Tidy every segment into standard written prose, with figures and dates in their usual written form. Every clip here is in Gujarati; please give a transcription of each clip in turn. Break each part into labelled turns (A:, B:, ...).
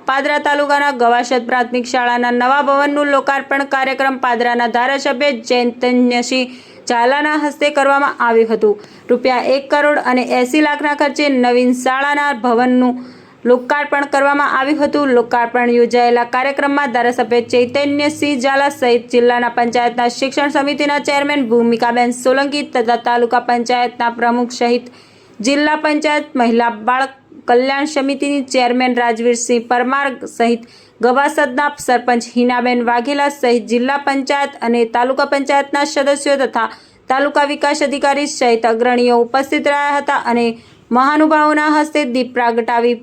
A: પાદરા તાલુકાના ગવાસદ પ્રાથમિક શાળાના નવા ભવનનું લોકાર્પણ કાર્યક્રમ પાદરાના ધારાસભ્ય ચૈતન્યસિંહ ઝાલાના હસ્તે કરવામાં આવ્યું હતું। ₹1 કરોડ અને 80 લાખના ખર્ચે નવીન શાળાના ભવનનું લોકાર્પણ કરવામાં આવ્યું હતું। લોકાર્પણ યોજાયેલા કાર્યક્રમમાં ધારાસભ્ય ચૈતન્યસિંહ ઝાલા સહિત જિલ્લા પંચાયતના શિક્ષણ સમિતિના ચેરમેન ભૂમિકાબેન સોલંકી તથા તાલુકા પંચાયતના પ્રમુખ સહિત જિલ્લા પંચાયત મહિલા બાળ કલ્યાણ સમિતિની ચેરમેન રાજવીરસિંહ પરમાર સહિત ગવાસદના સરપંચ હિનાબેન વાઘેલા સહિત જિલ્લા પંચાયત અને તાલુકા પંચાયતના સદસ્યો તથા તાલુકા વિકાસ અધિકારી સહિત અગ્રણીઓ ઉપસ્થિત રહ્યા હતા અને મહાનુભાવોના હસ્તે દીપ પ્રાગટાવી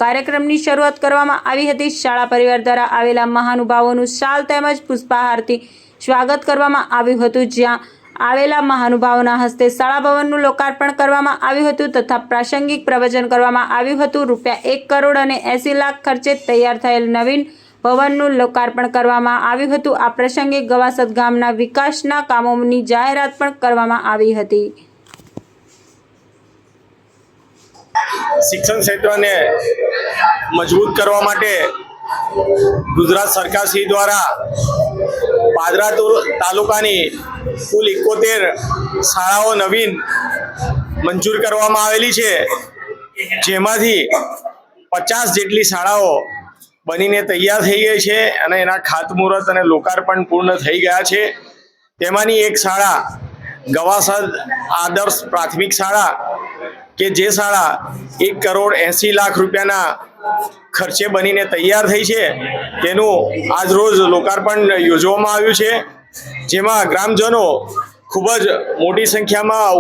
A: કાર્યક્રમની શરૂઆત કરવામાં આવી હતી। શાળા પરિવાર દ્વારા આવેલા મહાનુભાવોનું શાલ તેમજ પુષ્પહારથી સ્વાગત કરવામાં આવ્યું હતું, જ્યાં આવેલા મહાનુભાવોના હસ્તે શાળા ભવનનું લોકાર્પણ કરવામાં આવ્યું હતું તથા પ્રાસંગિક પ્રવચન કરવામાં આવ્યું હતું। ₹1 કરોડ અને 80 લાખ ખર્ચે તૈયાર થયેલ નવીન ભવનનું લોકાર્પણ કરવામાં આવ્યું હતું। આ પ્રસંગે ગવાસદ ગામના વિકાસના કામોની જાહેરાત પણ કરવામાં આવી હતી।
B: શિક્ષણ ક્ષેત્રને મજબૂત કરવા માટે ગુજરાત સરકાર શ્રી દ્વારા પાદરા તાલુકાની કુલ 71 શાળાઓ નવીન મંજૂર કરવામાં આવેલી છે, જેમાંથી 50 જેટલી શાળાઓ બનીને તૈયાર થઈ ગઈ છે અને એના ખાતમુહૂર્ત અને લોકાર્પણ પૂર્ણ થઈ ગયા છે। તેમાંની એક શાળા ગવાસદ આદર્શ પ્રાથમિક શાળા કે જે શાળા ₹1 કરોડ 80 લાખ રૂપિયાના ખર્ચે બનીને તૈયાર થઈ છે, તેનું આજ રોજ લોકાર્પણ યોજવામાં આવ્યું છે, જેમાં ગ્રામજનો ખૂબ જ મોટી સંખ્યામાં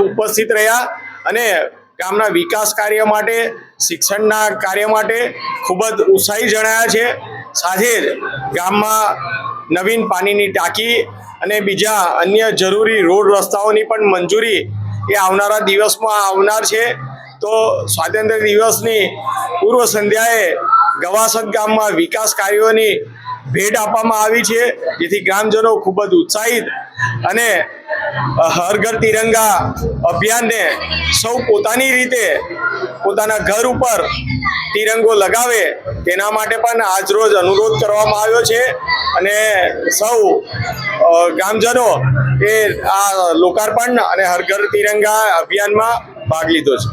B: ઉપસ્થિત રહ્યા અને ગામના વિકાસ કાર્ય માટે, શિક્ષણના કાર્ય માટે ખૂબ જ ઉત્સાહી જણાયા છે। સાથે જ ગામમાં નવીન પાણીની ટાંકી અને બીજા અન્ય જરૂરી રોડ રસ્તાઓની પણ મંજૂરી એ આવનારા દિવસમાં આવનાર છે। તો સ્વાતંત્ર્ય દિવસની પૂર્વ સંધ્યાએ ગવાસદ ગામમાં વિકાસ કાર્યોની ભેટ આપવામાં આવી છે, જેથી ગ્રામજનો ખૂબ જ ઉત્સાહિત અને હર ઘર તિરંગા અભિયાનને સૌ પોતાની રીતે પોતાના ઘર ઉપર તિરંગો લગાવે તેના માટે પણ આજરોજ અનુરોધ કરવામાં આવ્યો છે અને સૌ ગામજનો એ આ લોકાર્પણ અને હર ઘર તિરંગા અભિયાનમાં ભાગ લીધો છે।